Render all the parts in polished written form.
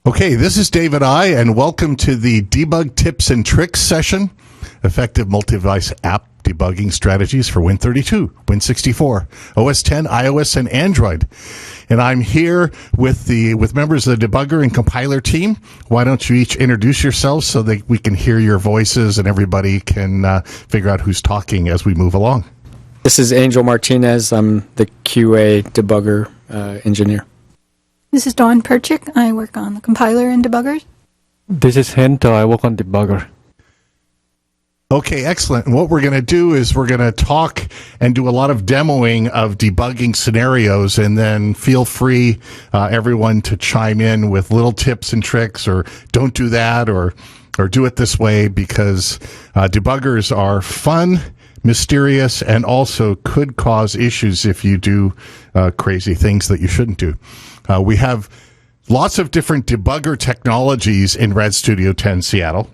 Okay, this is David I, and welcome to the Debug Tips and Tricks session, Effective Multi-Device App Debugging Strategies for Win32, Win64, OS X, iOS, and Android. And I'm here with members of the debugger and compiler team. Why don't you each introduce yourselves so that we can hear your voices and everybody can figure out who's talking as we move along. This is Angel Martinez. I'm the QA debugger engineer. This is Dawn Percick. I work on the compiler and debuggers. This is Hento. I work on debugger. Okay, excellent. And what we're going to do is we're going to talk and do a lot of demoing of debugging scenarios, and then feel free, everyone, to chime in with little tips and tricks, or don't do that, or do it this way, because debuggers are fun, mysterious, and also could cause issues if you do crazy things that you shouldn't do. We have lots of different debugger technologies in Red Studio 10 Seattle,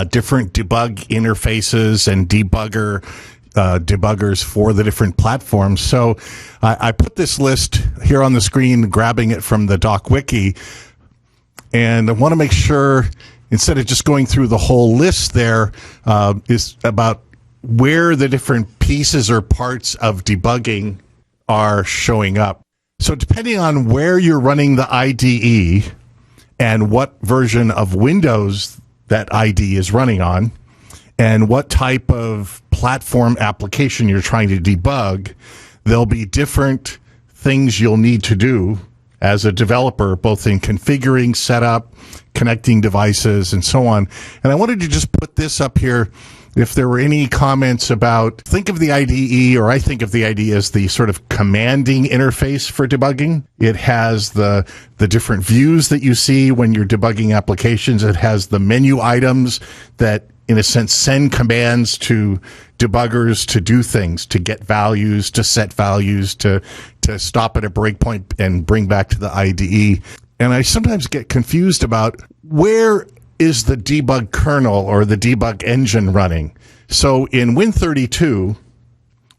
different debug interfaces and debuggers for the different platforms. So I put this list here on the screen, grabbing it from the doc wiki, and I want to make sure, instead of just going through the whole list there, is about where the different pieces or parts of debugging are showing up. So depending on where you're running the IDE and what version of Windows that IDE is running on, and what type of platform application you're trying to debug, there'll be different things you'll need to do as a developer, both in configuring, setup, connecting devices, and so on. And I wanted to just put this up here. If there were any comments about, think of the IDE, or I think of the IDE as the sort of commanding interface for debugging. It has the different views that you see when you're debugging applications. It has the menu items that, in a sense, send commands to debuggers to do things, to get values, to set values, to stop at a breakpoint and bring back to the IDE. And I sometimes get confused about where is the debug kernel or the debug engine running. So in Win32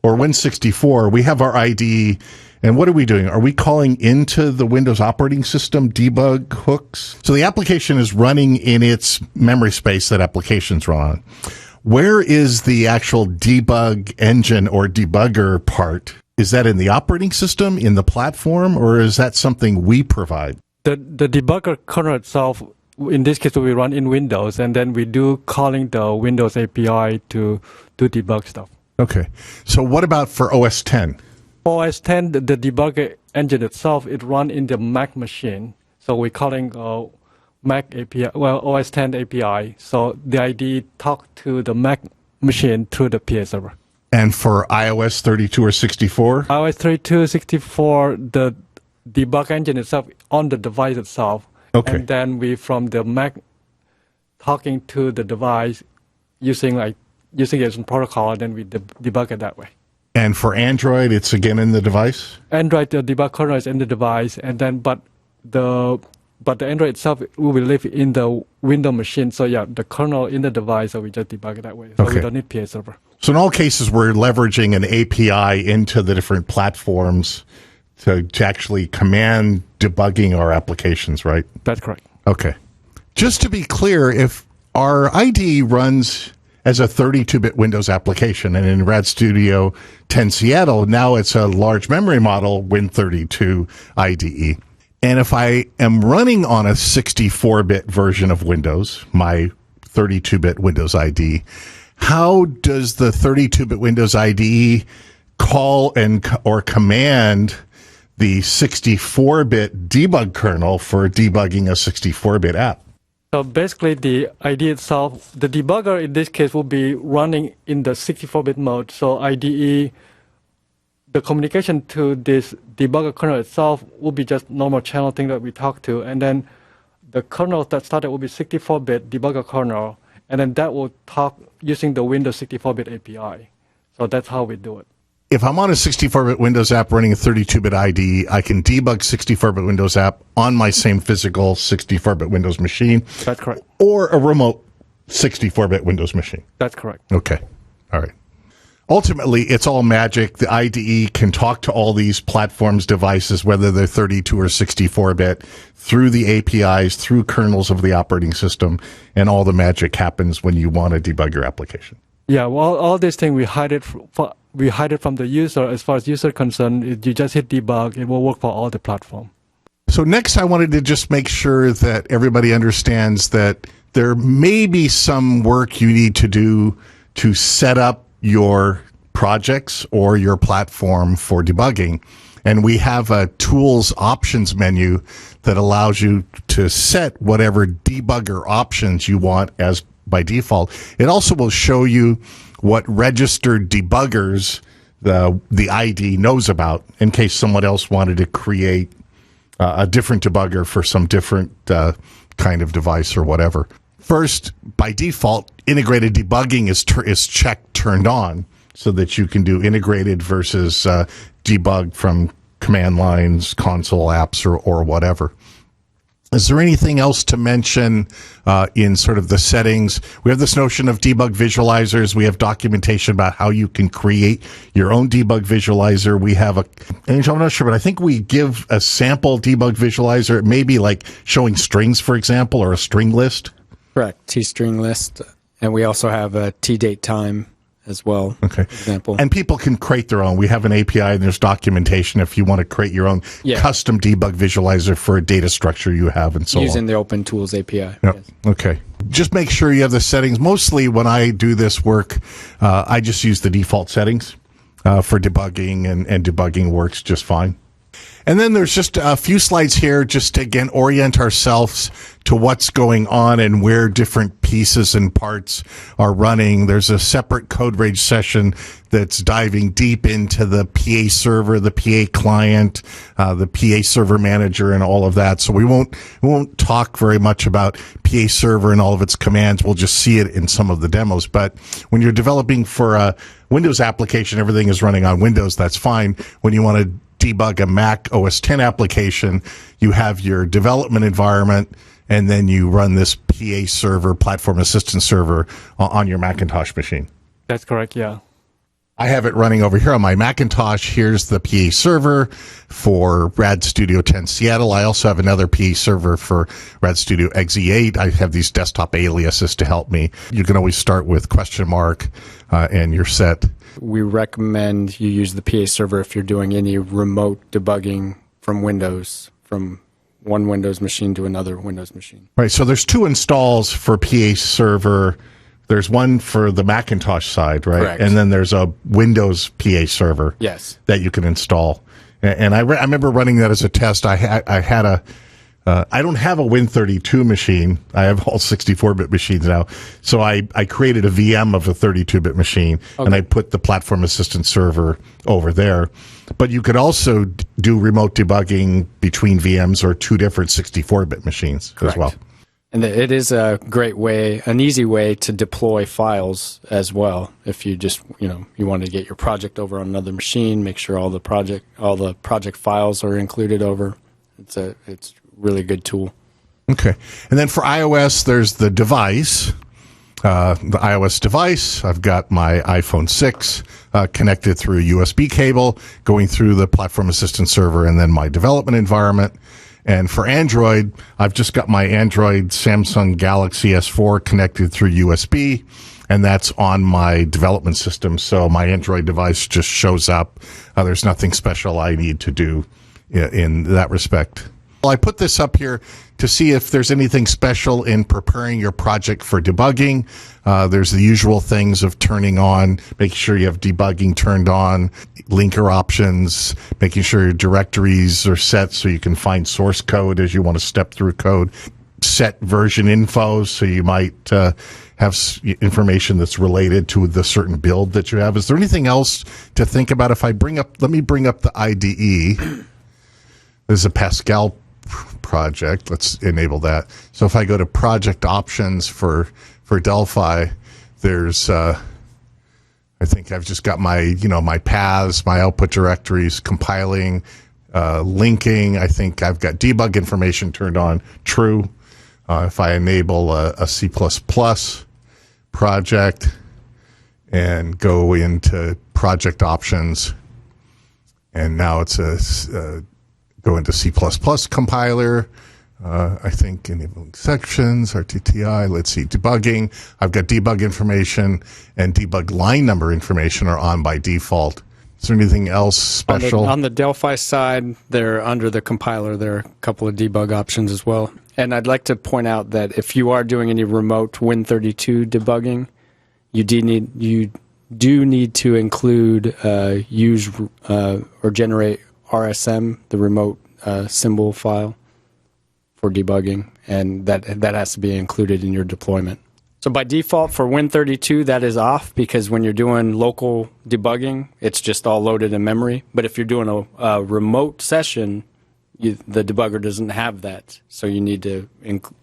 or Win64, we have our IDE, and what are we doing? Are we calling into the Windows operating system debug hooks? So the application is running in its memory space that applications run on. Where is the actual debug engine or debugger part? Is that in the operating system, in the platform, or is that something we provide? The debugger kernel itself, in this case, we run in Windows, and then we do calling the Windows API to do debug stuff. Okay. So what about for OS X? OS X, the debugger engine itself, it runs in the Mac machine. So we're calling Mac API, well, OS X API. So the IDE talk to the Mac machine through the PAServer. And for iOS 32 or 64? iOS 32, 64, the debug engine itself on the device itself. Okay. And then we, from the Mac, talking to the device using its protocol, and then we debug it that way. And for Android, it's again in the device? Android, the debug kernel is in the device, and then but the Android itself will live in the Windows machine. So yeah, the kernel in the device, so we just debug it that way. So okay. We don't need PAServer. So in all cases, we're leveraging an API into the different platforms to actually command debugging our applications, right? That's correct. Okay. Just to be clear, if our IDE runs as a 32-bit Windows application, and in Rad Studio 10 Seattle, now it's a large memory model Win32 IDE. And if I am running on a 64-bit version of Windows, my 32-bit Windows IDE, how does the 32-bit Windows IDE call or command the 64-bit debug kernel for debugging a 64-bit app? So basically, the IDE itself, the debugger in this case will be running in the 64-bit mode. So IDE, the communication to this debugger kernel itself will be just normal channel thing that we talk to. And then the kernel that started will be 64-bit debugger kernel. And then that will talk using the Windows 64-bit API. So that's how we do it. If I'm on a 64-bit Windows app running a 32-bit IDE, I can debug 64-bit Windows app on my same physical 64-bit Windows machine. That's correct. Or a remote 64-bit Windows machine. That's correct. Okay. All right. ultimately, it's all magic. The IDE can talk to all these platforms, devices, whether they're 32 or 64-bit, through the APIs, through kernels of the operating system, and all the magic happens when you want to debug your application. Yeah, well, all these things we hide it from the user. As far as user concerned, you just hit debug; it will work for all the platform. So next, I wanted to just make sure that everybody understands that there may be some work you need to do to set up your projects or your platform for debugging. And we have a tools options menu that allows you to set whatever debugger options you want as by default. It also will show you what registered debuggers the ID knows about in case someone else wanted to create a different debugger for some different kind of device or whatever. First, by default, integrated debugging is checked, turned on, so that you can do integrated versus debug from command lines, console apps, or whatever. Is there anything else to mention in sort of the settings? We have this notion of debug visualizers. We have documentation about how you can create your own debug visualizer. We have Angel, I'm not sure, but I think we give a sample debug visualizer. It may be like showing strings, for example, or a string list. Correct, T-string list. And we also have a T-date time as well, okay. For example. And people can create their own. We have an API and there's documentation if you want to create your own custom debug visualizer for a data structure you have and so on. Using the Open Tools API. Yep. Yes. Okay. Just make sure you have the settings. Mostly when I do this work, I just use the default settings for debugging, and debugging works just fine. And then there's just a few slides here just to, again, orient ourselves to what's going on and where different pieces and parts are running. There's a separate CodeRage session that's diving deep into the PAServer, the PA client, the PAServer manager, and all of that. So we won't talk very much about PAServer and all of its commands. We'll just see it in some of the demos. But when you're developing for a Windows application, everything is running on Windows. That's fine. When you want to debug a Mac OS X application, you have your development environment, and then you run this PAServer, Platform Assistance Server, on your Macintosh machine. That's correct, yeah. I have it running over here on my Macintosh. Here's the PAServer for Rad Studio 10 Seattle. I also have another PAServer for Rad Studio XE8. I have these desktop aliases to help me. You can always start with question mark, and you're set. We recommend you use the PAServer if you're doing any remote debugging from Windows, from one Windows machine to another Windows machine. Right, so there's two installs for PAServer. There's one for the Macintosh side, right? Correct. And then there's a Windows PAServer that you can install. And I remember running that as a test. I had a I don't have a Win32 machine. I have all 64-bit machines now. So I created a VM of a 32-bit machine, and I put the Platform Assistance Server over there. But you could also do remote debugging between VMs or two different 64-bit machines as well. And it is a great way, an easy way to deploy files as well. If you just, you want to get your project over on another machine, make sure all the project files are included over. It's really good tool. Okay. And then for iOS, there's the device, the iOS device. I've got my iPhone 6 connected through a USB cable, going through the Platform Assistance Server, and then my development environment. And for Android, I've just got my Android Samsung Galaxy S4 connected through USB, and that's on my development system. So my Android device just shows up. There's nothing special I need to do in that respect. Well, I put this up here to see if there's anything special in preparing your project for debugging. There's the usual things of turning on, making sure you have debugging turned on, linker options, making sure your directories are set so you can find source code as you want to step through code, set version info so you might have information that's related to the certain build that you have. Is there anything else to think about? If I let me bring up the IDE. There's a Pascal project. Let's enable that. So if I go to project options for Delphi, there's I think I've just got my my paths, my output directories, compiling, linking. I think I've got debug information turned on, true. If I enable a C++ project, and go into project options. And now it's go into C++ compiler. I think enabling sections, RTTI. Let's see, debugging. I've got debug information and debug line number information are on by default. Is there anything else special? On the Delphi side, they're under the compiler. There are a couple of debug options as well. And I'd like to point out that if you are doing any remote Win32 debugging, you do need to include use or generate RSM, the remote symbol file for debugging, and that has to be included in your deployment. So by default for Win32, that is off because when you're doing local debugging, it's just all loaded in memory. But if you're doing a remote session, the debugger doesn't have that. So you need to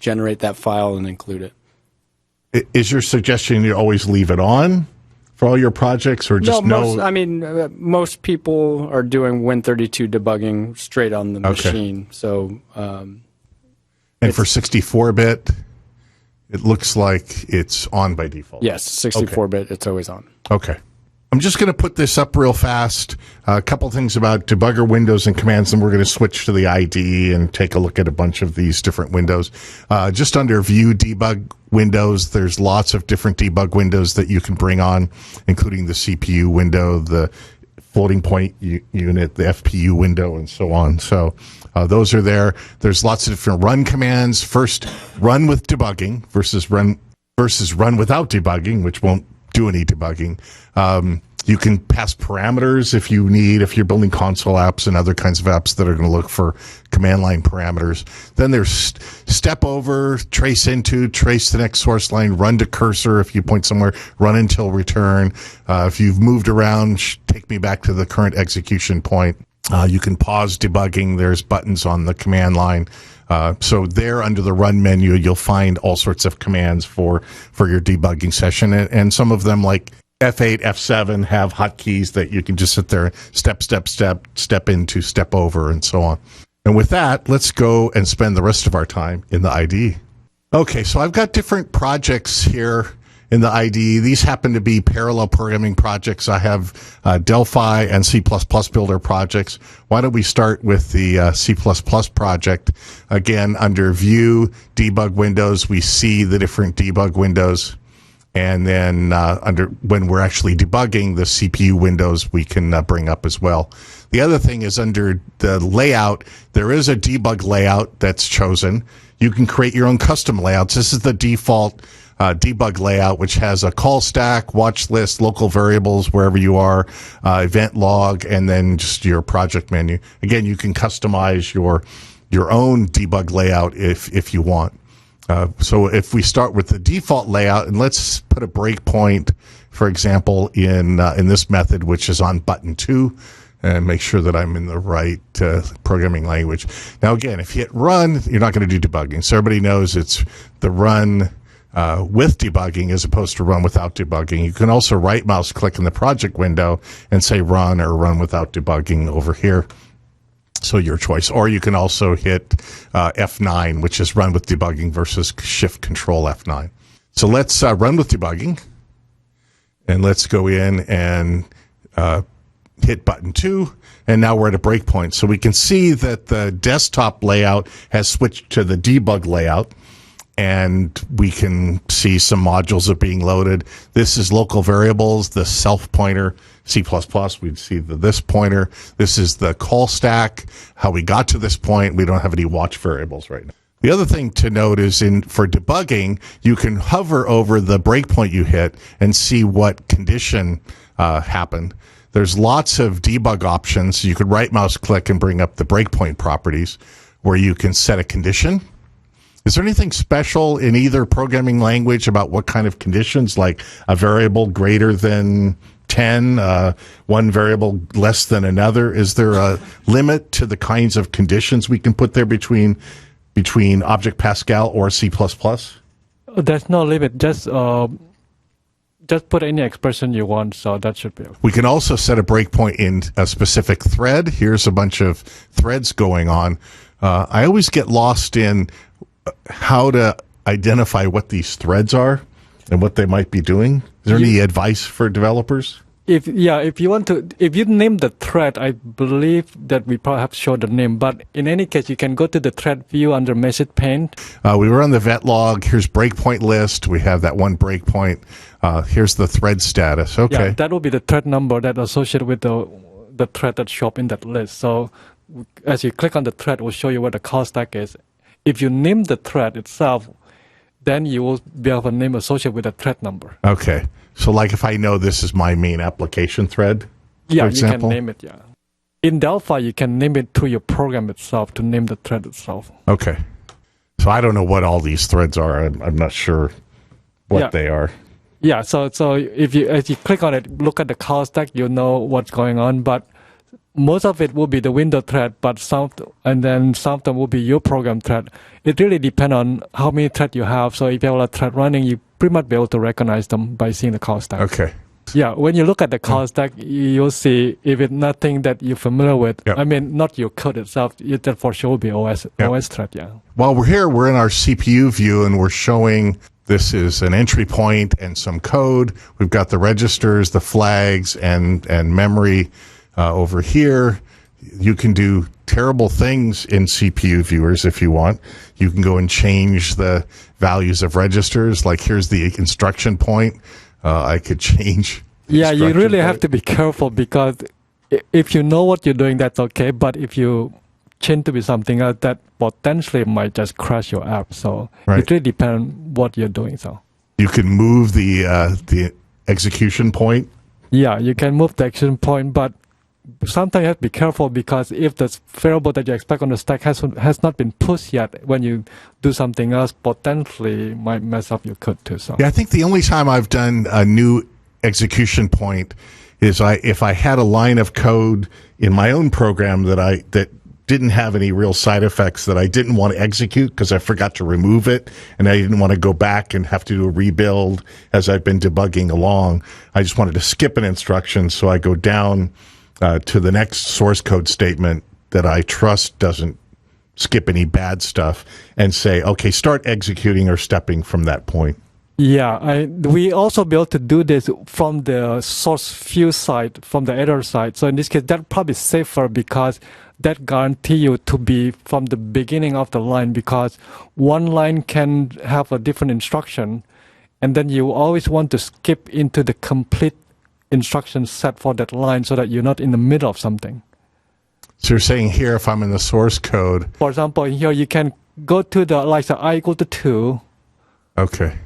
generate that file and include it. Is your suggestion you always leave it on for all your projects, or just most people are doing Win32 debugging straight on the machine. So, and for 64-bit, it looks like it's on by default. Yes, 64-bit, it's always on. Okay. I'm just going to put this up real fast. A couple things about debugger windows and commands, and we're going to switch to the IDE and take a look at a bunch of these different windows. Just under View Debug Windows, there's lots of different debug windows that you can bring on, including the CPU window, the floating point unit, the FPU window, and so on. So those are there. There's lots of different run commands. First, run with debugging versus run without debugging, which won't do any debugging. You can pass parameters if you're building console apps and other kinds of apps that are going to look for command line parameters. Then there's step over, trace into, trace the next source line, run to cursor if you point somewhere, run until return. If you've moved around, take me back to the current execution point. You can pause debugging. There's buttons on the command line. So there under the run menu, you'll find all sorts of commands for your debugging session. And some of them, like F8, F7, have hotkeys that you can just sit there, step into, step over, and so on. And with that, let's go and spend the rest of our time in the IDE. Okay, so I've got different projects here in the IDE. These happen to be parallel programming projects. I have Delphi and C++ Builder projects. Why don't we start with the C++ project? Again, under View, Debug Windows, we see the different debug windows. And then when we're actually debugging, the CPU windows we can bring up as well. The other thing is under the layout, there is a debug layout that's chosen. You can create your own custom layouts. This is the default debug layout, which has a call stack, watch list, local variables wherever you are, event log, and then just your project menu. Again, you can customize your own debug layout if you want. So if we start with the default layout, and let's put a breakpoint, for example, in this method, which is on button 2, and make sure that I'm in the right programming language. Now, again, if you hit run, you're not going to do debugging. So everybody knows it's the run with debugging as opposed to run without debugging. You can also right mouse click in the project window and say run or run without debugging over here. So your choice. Or you can also hit F9, which is run with debugging versus shift control F9. So let's run with debugging. And let's go in and hit button 2. And now we're at a breakpoint. So we can see that the desktop layout has switched to the debug layout. And we can see some modules are being loaded. This is local variables, the self pointer, C++, we'd see this pointer. This is the call stack, how we got to this point. We don't have any watch variables right now. The other thing to note is for debugging, you can hover over the breakpoint you hit and see what condition happened. There's lots of debug options. You could right mouse click and bring up the breakpoint properties where you can set a condition. Is there anything special in either programming language about what kind of conditions, like a variable greater than 10, one variable less than another? Is there a limit to the kinds of conditions we can put there between Object Pascal or C++? There's no limit. Just put any expression you want, so that should be okay. We can also set a breakpoint in a specific thread. Here's a bunch of threads going on. I always get lost in how to identify what these threads are. and what they might be doing? Is there any advice for developers? If you name the thread, I believe that we perhaps show the name. But in any case, you can go to the thread view under message pane. We were on the vet log. Here's breakpoint list. We have that one breakpoint. Here's the thread status. Okay. Yeah, that will be the thread number that associated with the thread that show up in that list. So as you click on the thread, it will show you where the call stack is. If you name the thread itself, then you will be able to name associated with the thread number. Okay. So like if I know this is my main application thread, yeah, for example? You can name it, yeah. In Delphi, you can name it through your program itself to name the thread itself. Okay. So I don't know what all these threads are. I'm not sure what they are. Yeah, so if you click on it, look at the call stack, you'll know what's going on. But most of it will be the window thread, and then some of them will be your program thread. It really depends on how many threads you have. So if you have a thread running, you pretty much be able to recognize them by seeing the call stack. Okay. Yeah, when you look at the call stack, you'll see if it's nothing that you're familiar with. Yep. I mean, not your code itself. That for sure will be OS thread, yeah. While we're here, we're in our CPU view, and we're showing this is an entry point and some code. We've got the registers, the flags, and memory over here. You can do terrible things in CPU viewers if you want. You can go and change the values of registers. Like here's the instruction point. I could change. Yeah, you really have to be careful because if you know what you're doing, that's okay. But if you change to be something else, that potentially might just crash your app. So it really depends on what you're doing. So you can move the execution point. Yeah, you can move the execution point, but sometimes you have to be careful because if the variable that you expect on the stack has not been pushed yet, when you do something else, potentially might mess up your code too. So yeah, I think the only time I've done a new execution point is if I had a line of code in my own program that didn't have any real side effects that I didn't want to execute because I forgot to remove it, and I didn't want to go back and have to do a rebuild as I've been debugging along. I just wanted to skip an instruction, so I go down to the next source code statement that I trust doesn't skip any bad stuff and say, okay, start executing or stepping from that point. Yeah, we also be able to do this from the source view side, from the editor side. So in this case, that probably safer because that guarantee you to be from the beginning of the line, because one line can have a different instruction, and then you always want to skip into the complete instruction set for that line so that you're not in the middle of something. So you're saying here, if I'm in the source code, for example, here you can go to the I equal to 2. Okay.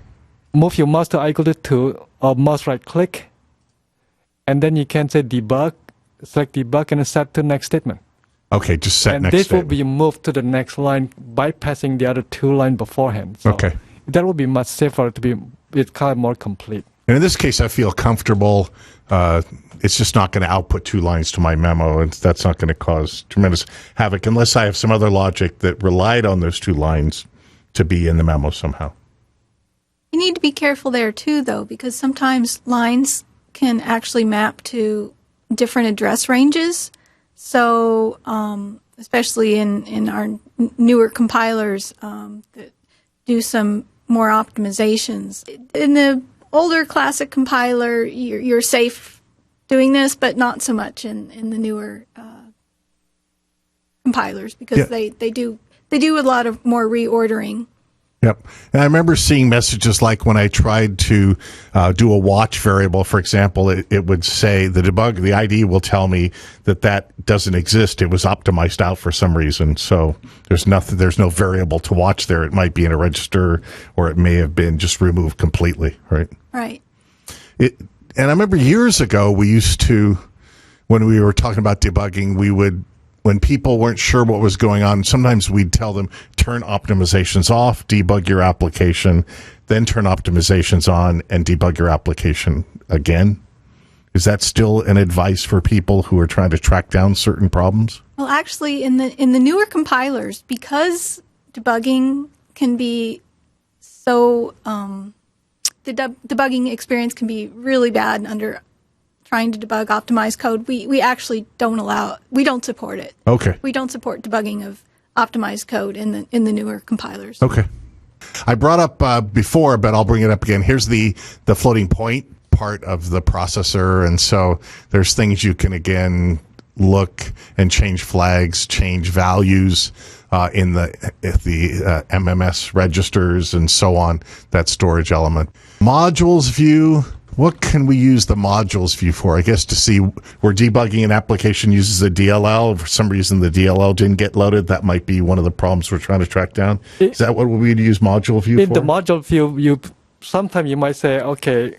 Move your mouse to I equal to 2, or mouse right click, and then you can say debug, select debug, and set to next statement. Okay, just set and next this statement. will be moved to the next line, bypassing the other 2 lines beforehand. So okay. That will be much safer it's kind of more complete. And in this case, I feel comfortable. It's just not going to output 2 lines to my memo, and that's not going to cause tremendous havoc unless I have some other logic that relied on those 2 lines to be in the memo somehow. You need to be careful there too, though, because sometimes lines can actually map to different address ranges. So, especially in our newer compilers that do some more optimizations. In the older classic compiler, you're safe doing this, but not so much in the newer compilers because they do a lot of more reordering. Yep. And I remember seeing messages like when I tried to do a watch variable, for example, it would say the ID will tell me that doesn't exist. It was optimized out for some reason. So there's no variable to watch there. It might be in a register, or it may have been just removed completely, right? Right. And I remember years ago, we used to, when we were talking about debugging, when people weren't sure what was going on, sometimes we'd tell them, turn optimizations off, debug your application, then turn optimizations on and debug your application again. Is that still an advice for people who are trying to track down certain problems? Well, actually, in the newer compilers, because debugging can be so, the debugging experience can be really bad under trying to debug optimized code, we actually we don't support it. Okay. We don't support debugging of optimized code in the newer compilers. Okay. I brought up before, but I'll bring it up again. Here's the floating point part of the processor, and so there's things you can again look and change flags, change values in the MMS registers and so on. That storage element. Modules view. What can we use the modules view for? I guess to see we're debugging an application uses a DLL. For some reason, the DLL didn't get loaded. That might be one of the problems we're trying to track down. Is that what we'd use module view for? In the module view, sometimes you might say, okay,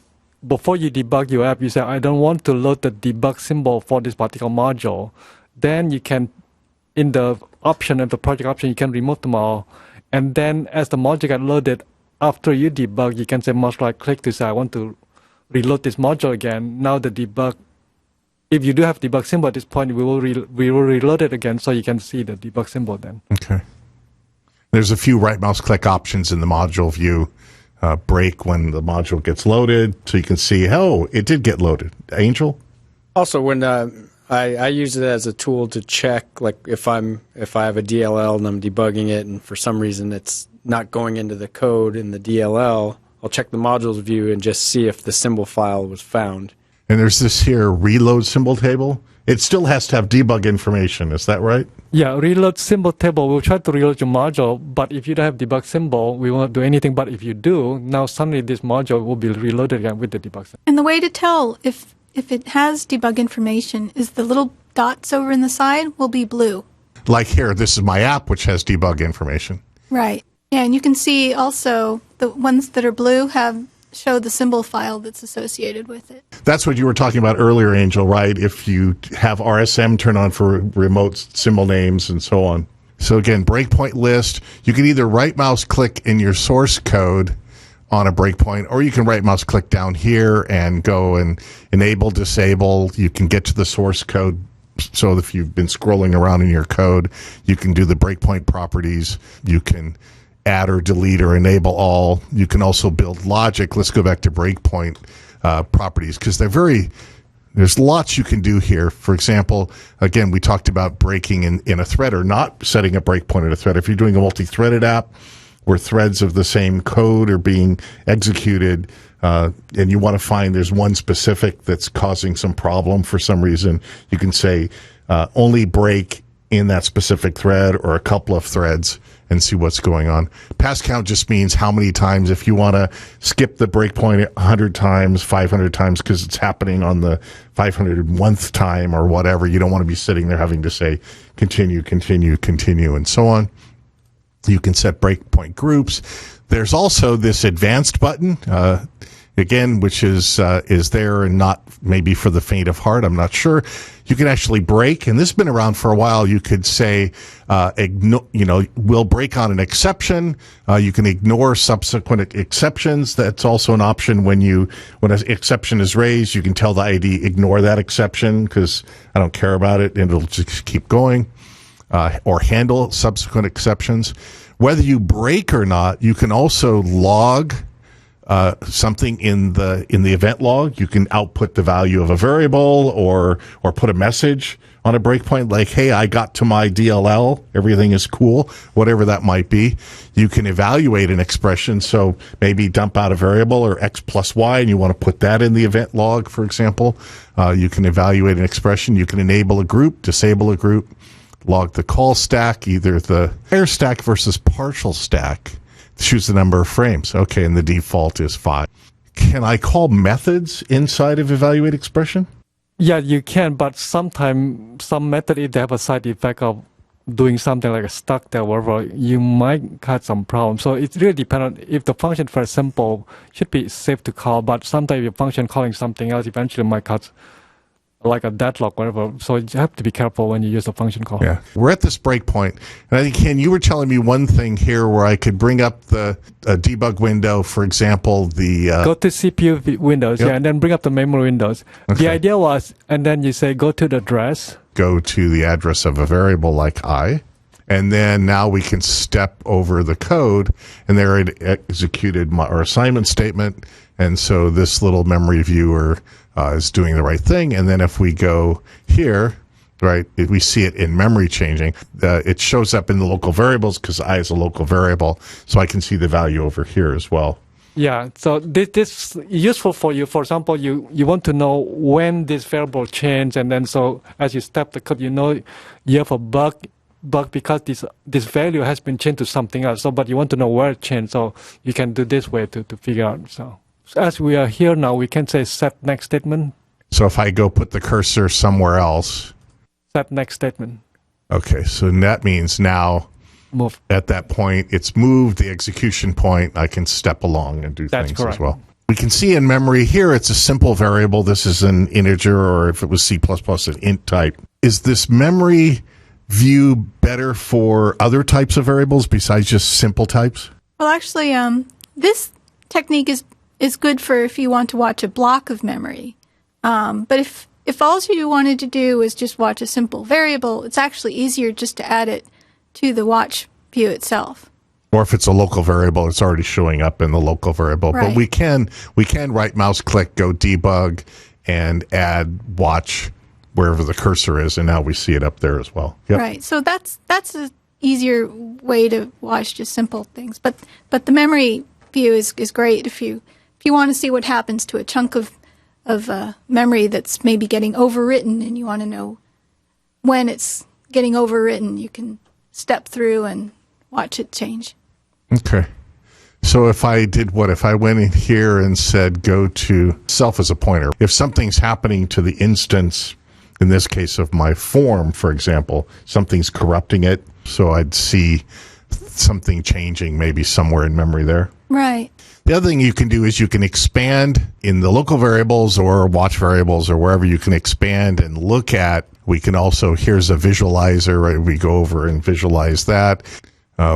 before you debug your app, you say, I don't want to load the debug symbol for this particular module. Then you can, in the option of the project option, you can remove them all. And then as the module gets loaded, after you debug, you can say mouse right click to say, I want to reload this module again. Now the debug, if you do have debug symbol at this point, we will reload it again so you can see the debug symbol then. Okay. There's a few right mouse click options in the module view. Break when the module gets loaded so you can see, oh, it did get loaded. Angel? Also, when I use it as a tool to check, like if I have a DLL and I'm debugging it and for some reason it's not going into the code in the DLL, I'll check the modules view and just see if the symbol file was found. And there's this here reload symbol table. It still has to have debug information. Is that right? Yeah, reload symbol table. We'll try to reload your module, but if you don't have debug symbol, we won't do anything. But if you do, now suddenly this module will be reloaded again with the debug symbol. And the way to tell if it has debug information is the little dots over in the side will be blue. Like here, this is my app, which has debug information. Right. Yeah, and you can see also the ones that are blue show the symbol file that's associated with it. That's what you were talking about earlier, Angel, right? If you have RSM turn on for remote symbol names and so on. So again, breakpoint list, you can either right mouse click in your source code on a breakpoint, or you can right mouse click down here and go and enable, disable. You can get to the source code. So if you've been scrolling around in your code, you can do the breakpoint properties. You can add or delete or enable all. You can also build logic. Let's go back to breakpoint properties because there's lots you can do here. For example, again, we talked about breaking in a thread or not setting a breakpoint in a thread. If you're doing a multi-threaded app where threads of the same code are being executed and you want to find there's one specific that's causing some problem for some reason, you can say only break in that specific thread or a couple of threads and see what's going on. Pass count just means how many times. If you want to skip the breakpoint 100 times, 500 times because it's happening on the 501th time or whatever, you don't want to be sitting there having to say continue, continue, continue, and so on. You can set breakpoint groups. There's also this advanced button, again, which is there and not maybe for the faint of heart. I'm not sure. You can actually break, and this has been around for a while. You could say, we'll break on an exception. You can ignore subsequent exceptions. That's also an option when an exception is raised. You can tell the ID ignore that exception because I don't care about it, and it'll just keep going. Or handle subsequent exceptions. Whether you break or not, you can also log something in the event log. You can output the value of a variable or put a message on a breakpoint like, hey, I got to my DLL, everything is cool, whatever that might be. You can evaluate an expression, so maybe dump out a variable or x plus y, and you want to put that in the event log, for example. You can evaluate an expression. You can enable a group, disable a group, log the call stack, either the entire stack versus partial stack. Choose the number of frames. Okay, and the default is 5. Can I call methods inside of evaluate expression? Yeah, you can, but sometimes some method, if they have a side effect of doing something like a stuck there, whatever, you might have some problems. So it really depends on if the function, for example, should be safe to call, but sometimes your function calling something else eventually might cause like a deadlock, whatever. So you have to be careful when you use the function call. Yeah. We're at this breakpoint. And I think, Ken, you were telling me one thing here where I could bring up the debug window, for example, go to CPU windows, yep. Yeah, and then bring up the memory windows. Okay. The idea was, and then you say, go to the address. Go to the address of a variable like I. And then now we can step over the code, and there it executed our assignment statement. And so this little memory viewer is doing the right thing. And then if we go here, right? We see it in memory changing. It shows up in the local variables because I is a local variable, so I can see the value over here as well. Yeah, so this is useful for you. For example, you want to know when this variable changed, and then so as you step the code, you know you have a bug because this value has been changed to something else. So, but you want to know where it changed, so you can do this way to figure out. So as we are here now, we can say set next statement. So if I go put the cursor somewhere else. Set next statement. Okay, so that means now move. At that point, it's moved the execution point. I can step along and do things correct. as well. We can see in memory here, it's a simple variable. This is an integer, or if it was C++, an int type. Is this memory view better for other types of variables besides just simple types? Well, actually, this technique is good for if you want to watch a block of memory. But if all you wanted to do is just watch a simple variable, it's actually easier just to add it to the watch view itself. Or if it's a local variable, it's already showing up in the local variable. Right. But we can right mouse click, go debug, and add watch wherever the cursor is, and now we see it up there as well. Yep. Right. So that's an easier way to watch just simple things. But the memory view is great if you want to see what happens to a chunk of memory that's maybe getting overwritten, and you want to know when it's getting overwritten. You can step through and watch it change. Okay. So if I did what? If I went in here and said go to self as a pointer, if something's happening to the instance, in this case of my form, for example, something's corrupting it, so I'd see something changing maybe somewhere in memory there. Right. The other thing you can do is you can expand in the local variables or watch variables or wherever you can expand and look at. We can also, here's a visualizer, right? We go over and visualize that.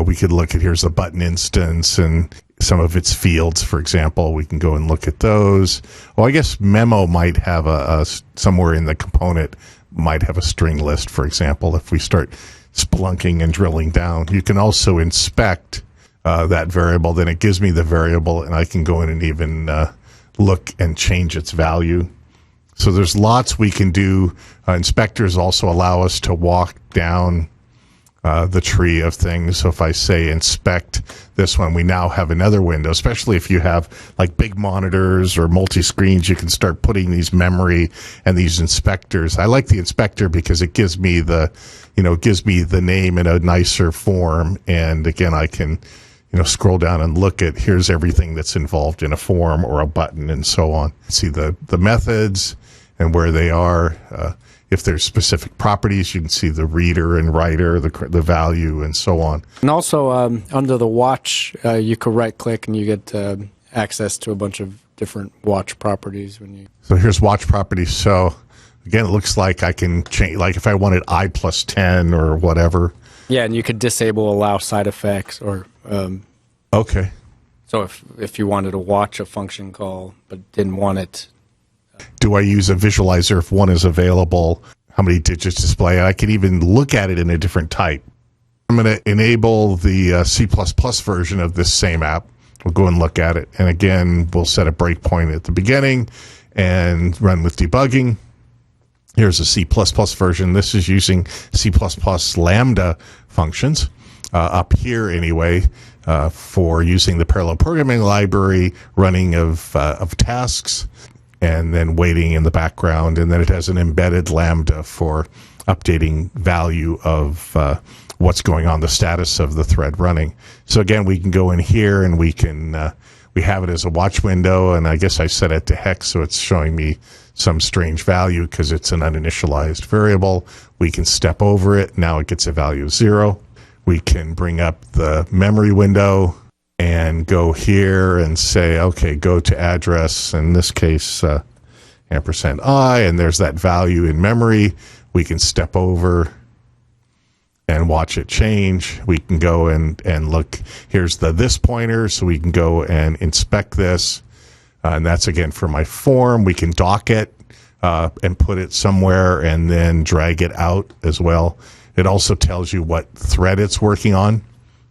We could look at, here's a button instance and some of its fields, for example. We can go and look at those. Well, I guess memo might have somewhere in the component might have a string list, for example, if we start splunking and drilling down. You can also inspect that variable, then it gives me the variable, and I can go in and even look and change its value. So there's lots we can do. Inspectors also allow us to walk down the tree of things. So if I say inspect this one, we now have another window, especially if you have like big monitors or multi-screens, you can start putting these memory and these inspectors. I like the inspector because it gives me the name in a nicer form. And again, I can scroll down and look at, here's everything that's involved in a form or a button and so on. See the methods and where they are. If there's specific properties, you can see the reader and writer, the value, and so on. And also, under the watch, you could right-click and you get access to a bunch of different watch properties. So here's watch properties. So again, it looks like I can change, like if I wanted I plus 10 or whatever. Yeah, and you could disable allow side effects or... okay. So if you wanted to watch a function call but didn't want it... Do I use a visualizer if one is available? How many digits display? I can even look at it in a different type. I'm going to enable the C++ version of this same app. We'll go and look at it. And again, we'll set a breakpoint at the beginning and run with debugging. Here's a C++ version. This is using C++ Lambda functions up here anyway for using the parallel programming library, running of tasks, and then waiting in the background. And then it has an embedded Lambda for updating value of what's going on, the status of the thread running. So again, we can go in here and we have it as a watch window, and I guess I set it to hex, so it's showing me some strange value because it's an uninitialized variable. We can step over it. Now it gets a value of 0. We can bring up the memory window and go here and say, okay, go to address, in this case, %i, and there's that value in memory. We can step over and watch it change. We can go and look. Here's this pointer, so we can go and inspect this. And that's, again, for my form. We can dock it and put it somewhere and then drag it out as well. It also tells you what thread it's working on,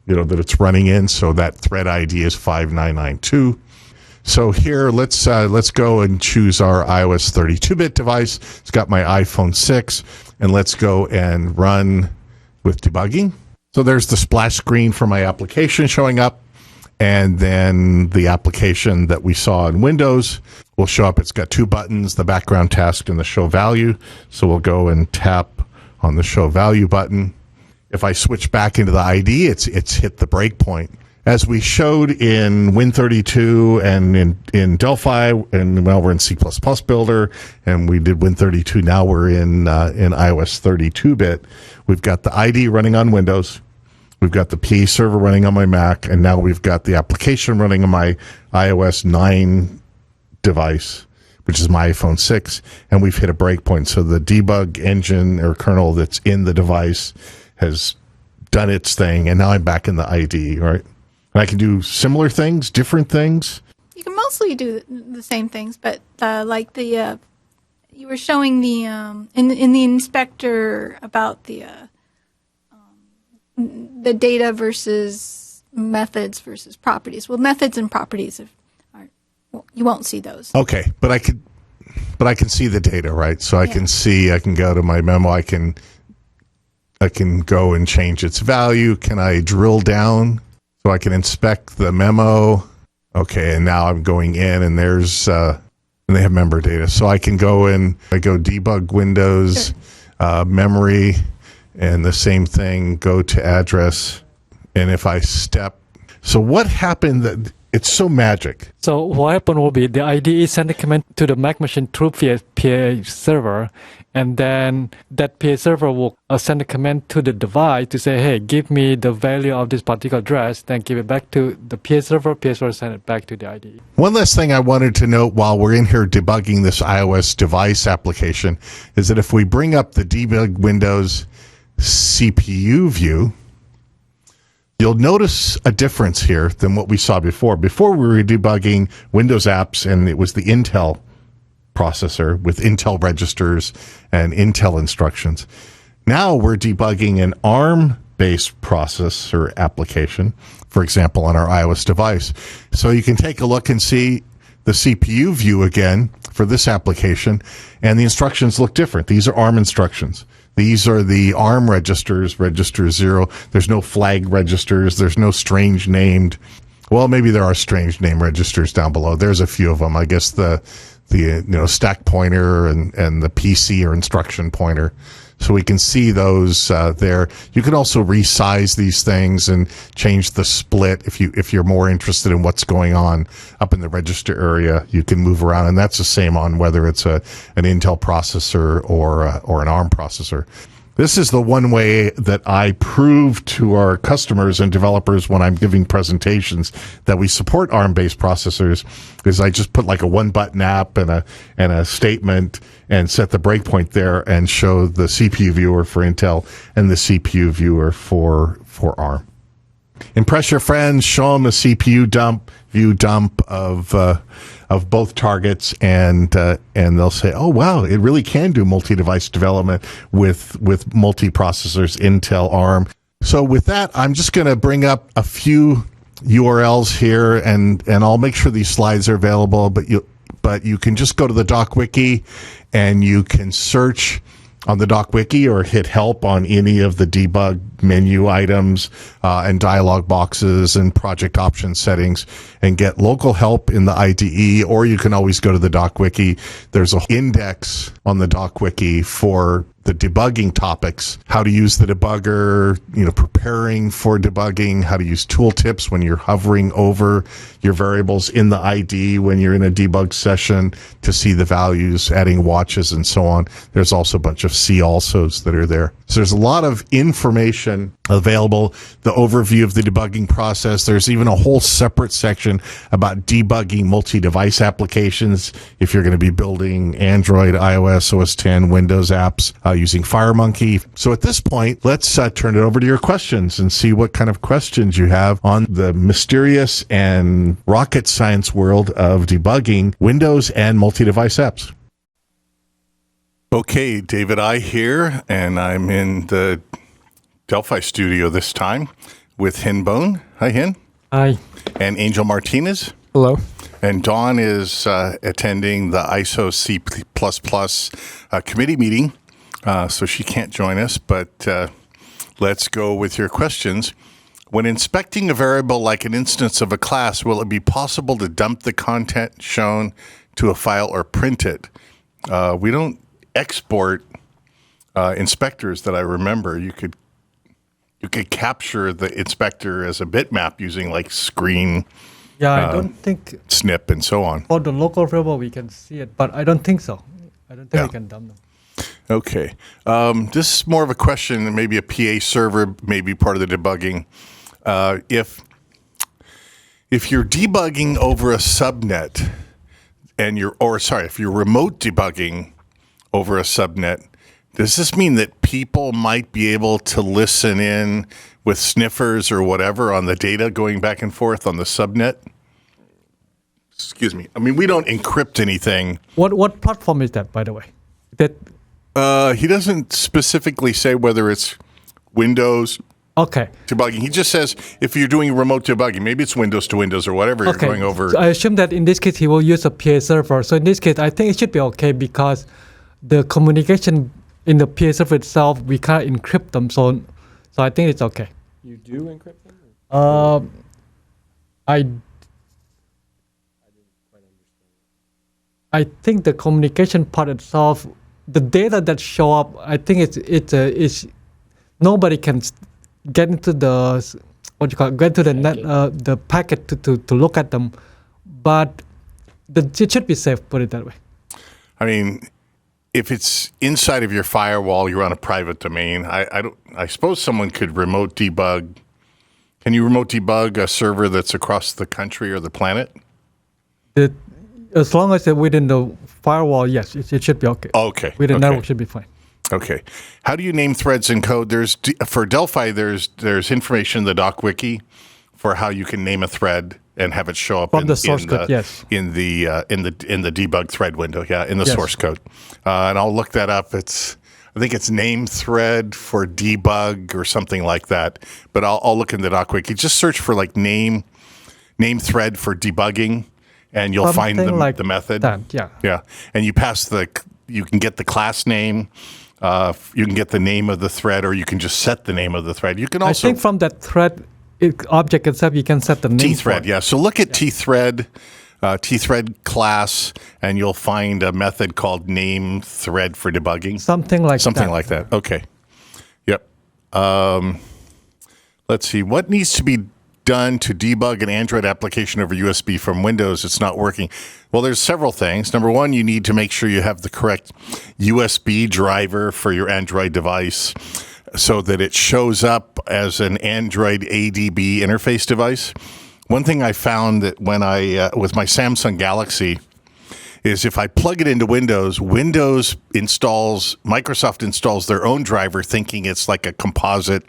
that it's running in. So that thread ID is 5992. So here, let's go and choose our iOS 32-bit device. It's got my iPhone 6. And let's go and run with debugging. So there's the splash screen for my application showing up. And then the application that we saw in Windows will show up. It's got two buttons, the background task and the show value. So we'll go and tap on the show value button. If I switch back into the ID, it's hit the breakpoint. As we showed in Win32 and in Delphi, and well, we're in C++ Builder, and we did Win32. Now we're in iOS 32-bit. We've got the ID running on Windows. We've got the PAServer running on my Mac, and now we've got the application running on my iOS 9 device, which is my iPhone 6, and we've hit a breakpoint. So the debug engine or kernel that's in the device has done its thing, and now I'm back in the ID, right? And I can do similar things, different things. You can mostly do the same things, but like the you were showing the in the inspector about the data versus methods versus properties. Well, methods and properties you won't see those. Okay, but I can see the data, right? So I can see. I can go to my memo. I can go and change its value. Can I drill down so I can inspect the memo? Okay, and now I'm going in, and there's and they have member data, so I can go in. I go debug Windows, memory. And the same thing, go to address. And if I step, so what happened that it's so magic? So what happened will be the IDE send a command to the Mac machine through PAServer, and then that PAServer will send a command to the device to say, hey, give me the value of this particular address, then give it back to the PAServer send it back to the IDE. One last thing I wanted to note while we're in here debugging this iOS device application is that if we bring up the Debug Windows CPU view, you'll notice a difference here than what we saw before. Before we were debugging Windows apps, and it was the Intel processor with Intel registers and Intel instructions. Now we're debugging an ARM-based processor application, for example, on our iOS device. So you can take a look and see the CPU view again for this application, and the instructions look different. These are ARM instructions. These are the ARM registers, register 0. There's no flag registers. There's no strange named. Well, maybe there are strange name registers down below. There's a few of them. I guess the stack pointer and the PC or instruction pointer. So we can see those there. You can also resize these things and change the split if you're more interested in what's going on up in the register area. You can move around, and that's the same on whether it's an Intel processor or an ARM processor. This is the one way that I prove to our customers and developers when I'm giving presentations that we support ARM-based processors, is I just put like a one-button app and a statement and set the breakpoint there and show the CPU viewer for Intel and the CPU viewer for ARM. Impress your friends, show them a CPU view dump of both targets, and they'll say, "Oh wow, it really can do multi-device development with multi-processors, Intel, ARM." So with that, I'm just going to bring up a few URLs here, and I'll make sure these slides are available. But you can just go to the doc wiki, and you can search on the doc wiki or hit help on any of the debug menu items and dialog boxes and project option settings and get local help in the IDE, or you can always go to the doc wiki. There's an index on the doc wiki for the debugging topics, how to use the debugger, preparing for debugging, how to use tooltips when you're hovering over your variables in the ID when you're in a debug session to see the values, adding watches and so on. There's also a bunch of see alsos that are there. So there's a lot of information available, the overview of the debugging process. There's even a whole separate section about debugging multi-device applications if you're going to be building Android, iOS, OS X, Windows apps using FireMonkey. So at this point, let's turn it over to your questions and see what kind of questions you have on the mysterious and rocket science world of debugging Windows and multi-device apps. Okay, David I here, and I'm in the Delphi studio this time with Hen Boen. Hi, Hen. Hi. And Angel Martinez. Hello. And Dawn is attending the ISO C++ committee meeting so she can't join us, but let's go with your questions. When inspecting a variable like an instance of a class, will it be possible to dump the content shown to a file or print it? We don't export inspectors that I remember. You could capture the inspector as a bitmap using like screen, Yeah, I don't think snip, and so on. for the local variable we can see it, but I don't think so. I don't think we can dump them. Okay. This is more of a question, maybe a PA server, maybe part of the debugging. If you're debugging over a subnet and if you're remote debugging over a subnet, does this mean that people might be able to listen in with sniffers or whatever on the data going back and forth on the subnet? Excuse me. I mean, we don't encrypt anything. What platform is that, by the way? He doesn't specifically say whether it's Windows Okay. debugging. He just says if you're doing remote debugging, maybe it's Windows to Windows or whatever you're going over. So I assume that in this case he will use a PAServer. So in this case, I think it should be okay because the communication in the PAServer itself, we can't encrypt them. So I think it's okay. You do encrypt them? I think the communication part itself, the data that show up, I think it's nobody can get into the get to the net the packet to look at them, but it should be safe. Put it that way. I mean, if it's inside of your firewall, you're on a private domain. I suppose someone could remote debug. Can you remote debug a server that's across the country or the planet? As long as it's within the firewall, yes, it should be okay. Okay. Within the network should be fine. Okay. How do you name threads in code? For Delphi, there's information in the doc wiki for how you can name a thread and have it show up From the source code, yes. in the debug thread window, in the source code. And I'll look that up. I think it's name thread for debug or something like that. But I'll look in the doc wiki. Just search for like name thread for debugging, and you'll find the method. That, yeah. Yeah. And you can get the class name. You can get the name of the thread, or you can just set the name of the thread. You can also, I think from that thread object itself, you can set the name. T-thread, yeah. So look at T-thread class, and you'll find a method called name thread for debugging. Something like that. Okay. Yep. Let's see. What needs to be done to debug an Android application over USB from Windows? It's not working. Well, there's several things. Number one, you need to make sure you have the correct USB driver for your Android device so that it shows up as an Android ADB interface device. One thing I found that when with my Samsung Galaxy is if I plug it into Windows, Microsoft installs their own driver thinking it's like a composite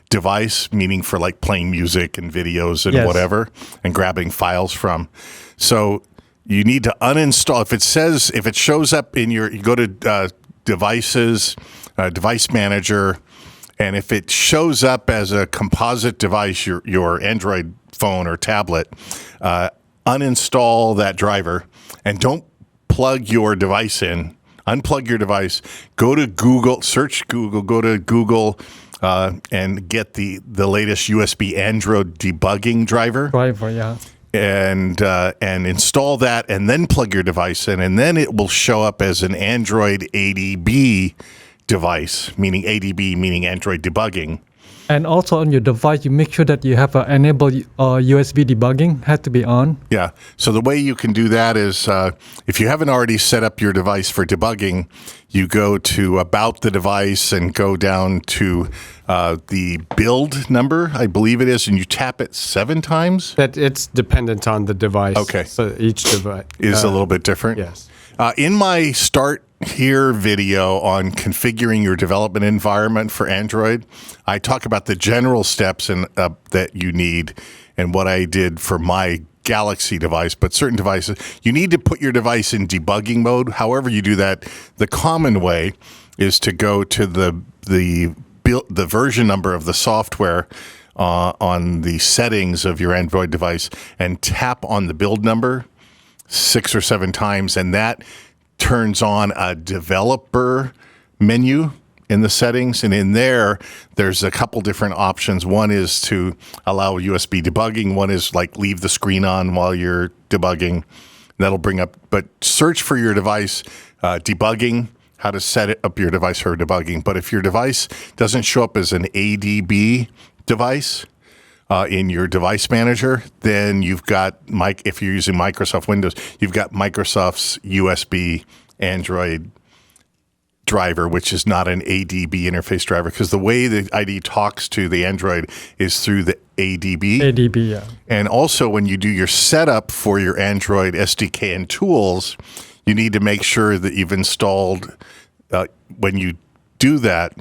device, meaning for like playing music and videos and whatever, and grabbing files from. So you need to uninstall. If it shows up in you go to devices, device manager, and if it shows up as a composite device, your Android phone or tablet, uninstall that driver and don't plug your device in. Unplug your device. Go to Google, search Google, go to Google, and get the latest USB Android debugging driver. And install that, and then plug your device in, and then it will show up as an Android ADB device, meaning ADB meaning Android debugging. And also on your device, you make sure that you have enable USB debugging, has to be on. Yeah. So the way you can do that is if you haven't already set up your device for debugging, you go to About the Device and go down to the build number, I believe it is, and you tap it 7 times. That it's dependent on the device. Okay. So each device is a little bit different. Yes. In my Start Here video on configuring your development environment for Android, I talk about the general steps that you need and what I did for my Galaxy device, but certain devices, you need to put your device in debugging mode. However you do that, the common way is to go to the version number of the software on the settings of your Android device and tap on the build number 6 or 7 times, and that turns on a developer menu in the settings, and in there's a couple different options. One is to allow USB debugging. One is like leave the screen on while you're debugging. That'll bring up, but search for your device debugging, how to set up your device for debugging. But if your device doesn't show up as an ADB device in your device manager, then you've got, if you're using Microsoft Windows, you've got Microsoft's USB Android driver, which is not an ADB interface driver, because the way the IDE talks to the Android is through the ADB. ADB, yeah. And also, when you do your setup for your Android SDK and tools, you need to make sure that you've installed, when you do that,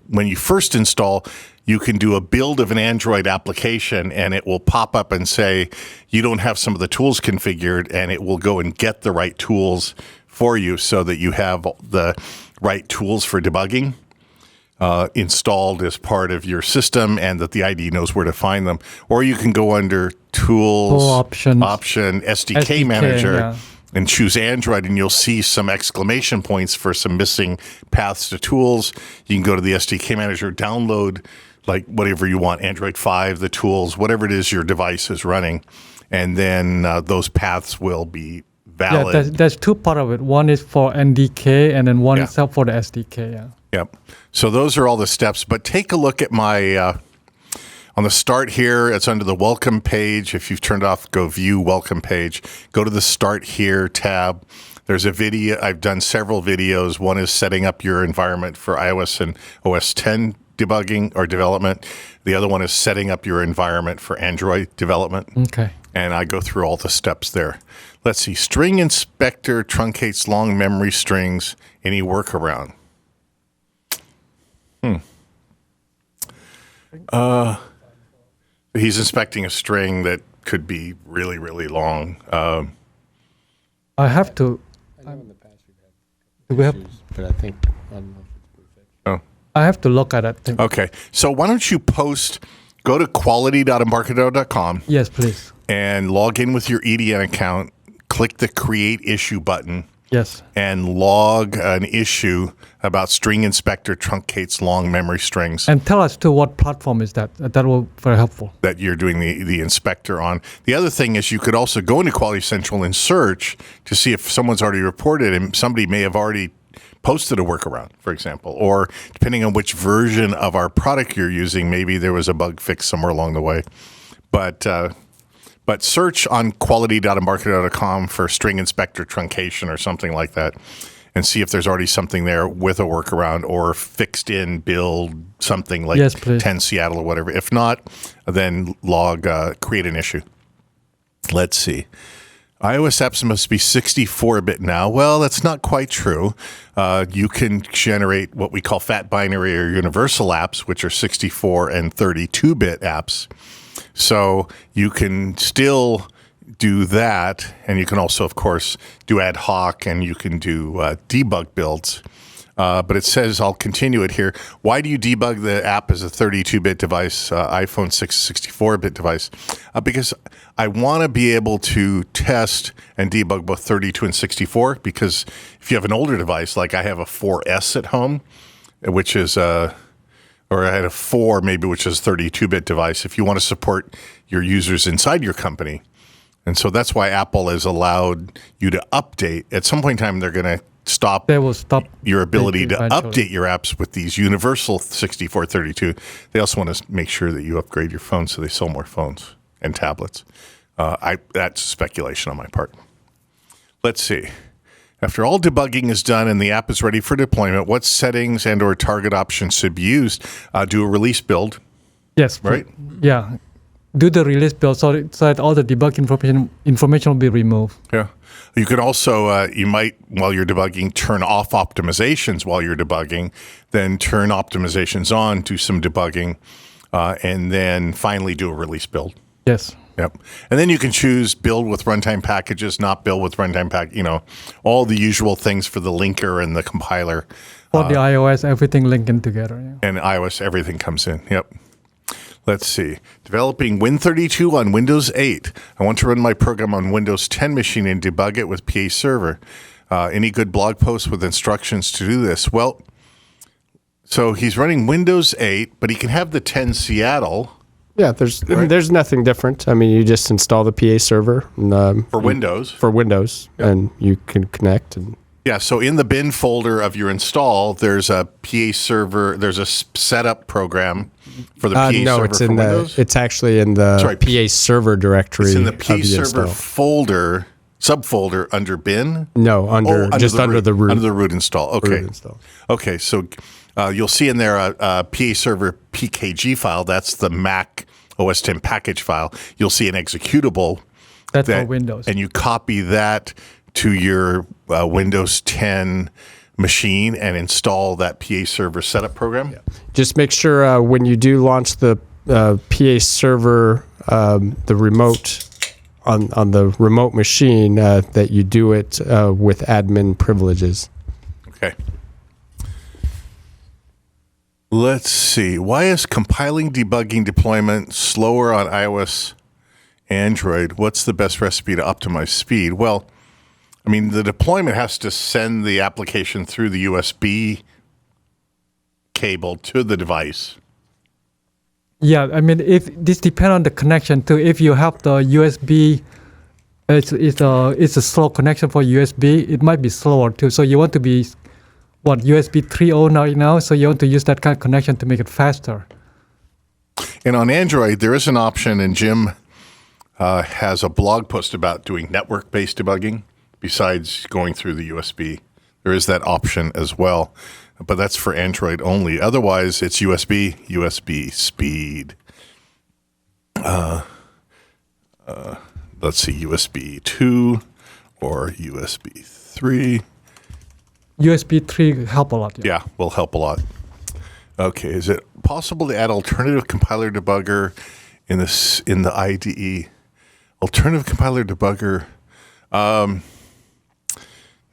when you first install, you can do a build of an Android application, and it will pop up and say, you don't have some of the tools configured, and it will go and get the right tools for you so that you have the right tools for debugging installed as part of your system, and that the IDE knows where to find them. Or you can go under Tools, option SDK Manager, and choose Android, and you'll see some exclamation points for some missing paths to tools. You can go to the SDK Manager, download like whatever you want, Android 5, the tools, whatever it is your device is running, and then those paths will be valid. Yeah, there's two parts of it. One is for NDK, and then one is for the SDK. Yeah. Yep. So those are all the steps. But take a look at my on the start here. It's under the welcome page. If you've turned off, go view welcome page. Go to the start here tab. There's a video. I've done several videos. One is setting up your environment for iOS and OS 10 debugging or development. The other one is setting up your environment for Android development. Okay. And I go through all the steps there. Let's see. String inspector truncates long memory strings. Any workaround? He's inspecting a string that could be really, really long. I have to. I know in the past we've had Do we have? issues, but I think I don't know if it's perfect. Oh. I have to look at that thing. Okay. So why don't you go to quality.embarcadero.com Yes, please. and log in with your EDN account, click the create issue button, Yes. and log an issue about string inspector truncates long memory strings And tell us too what platform is that. That will be very helpful. that you're doing the inspector on. The other thing is you could also go into Quality Central and search to see if someone's already reported, and somebody may have already posted a workaround, for example, or depending on which version of our product you're using, maybe there was a bug fix somewhere along the way. But search on quality.embarcadero.com for string inspector truncation or something like that, and see if there's already something there with a workaround or fixed in build, something like 10 Seattle or whatever. If not, then create an issue. Let's see. iOS apps must be 64-bit now. Well, that's not quite true. You can generate what we call fat binary or universal apps, which are 64 and 32-bit apps. So you can still do that, and you can also, of course, do ad hoc, and you can do debug builds. But it says, I'll continue it here. Why do you debug the app as a 32-bit device, iPhone 6 64-bit device? Because I want to be able to test and debug both 32 and 64, because if you have an older device, like I have a 4S at home, which is or I had a 4 maybe, which is a 32-bit device, if you want to support your users inside your company. And so that's why Apple has allowed you to update. At some point in time, they will stop your ability to update your apps with these universal 64, 32. They also want to make sure that you upgrade your phone so they sell more phones and tablets. That's speculation on my part. Let's see. After all debugging is done and the app is ready for deployment, what settings and or target options should be used? Do a release build. Yes. Right? Yeah. Do the release build so that all the debug information will be removed. Yeah. You could also, you might, while you're debugging, turn off optimizations while you're debugging, then turn optimizations on, do some debugging, and then finally do a release build. Yes. Yep. And then you can choose build with runtime packages, not build with runtime all the usual things for the linker and the compiler. For the iOS, everything linking together. Yeah. And iOS, everything comes in. Yep. Let's see. Developing Win32 on Windows 8. I want to run my program on Windows 10 machine and debug it with PAServer. Any good blog posts with instructions to do this? Well, so he's running Windows 8, but he can have the 10 Seattle. Yeah, there's nothing different. I mean, you just install the PAServer For Windows. For Windows, and you can connect. And Yeah, so in the bin folder of your install, there's a PAServer, there's a setup program for the PAServer no, it's for in Windows. it's actually in the PAServer directory. It's in the of PAServer install. subfolder under bin. No, under the root. Under the root install. Okay. Root install. Okay, so you'll see in there a PAServer PKG file. That's the Mac OS X package file. You'll see an executable. That's for Windows. And you copy that to your Windows 10 machine and install that PAServer setup program. Yeah. Just make sure when you do launch the PAServer, the remote on the remote machine, that you do it with admin privileges. Okay. Let's see. Why is compiling, debugging, deployment slower on iOS, Android? What's the best recipe to optimize speed? Well, I mean, the deployment has to send the application through the USB cable to the device. Yeah, I mean, if this depends on the connection too. If you have the USB, it's a slow connection for USB. It might be slower too. So you want to be USB 3.0 right now. So you want to use that kind of connection to make it faster. And on Android, there is an option, and Jim has a blog post about doing network-based debugging. Besides going through the USB, there is that option as well, but that's for Android only. Otherwise, it's USB speed. Let's see, USB 2 or USB 3. USB 3 help a lot. Yeah, will help a lot. Okay, is it possible to add alternative compiler debugger in the IDE? Alternative compiler debugger.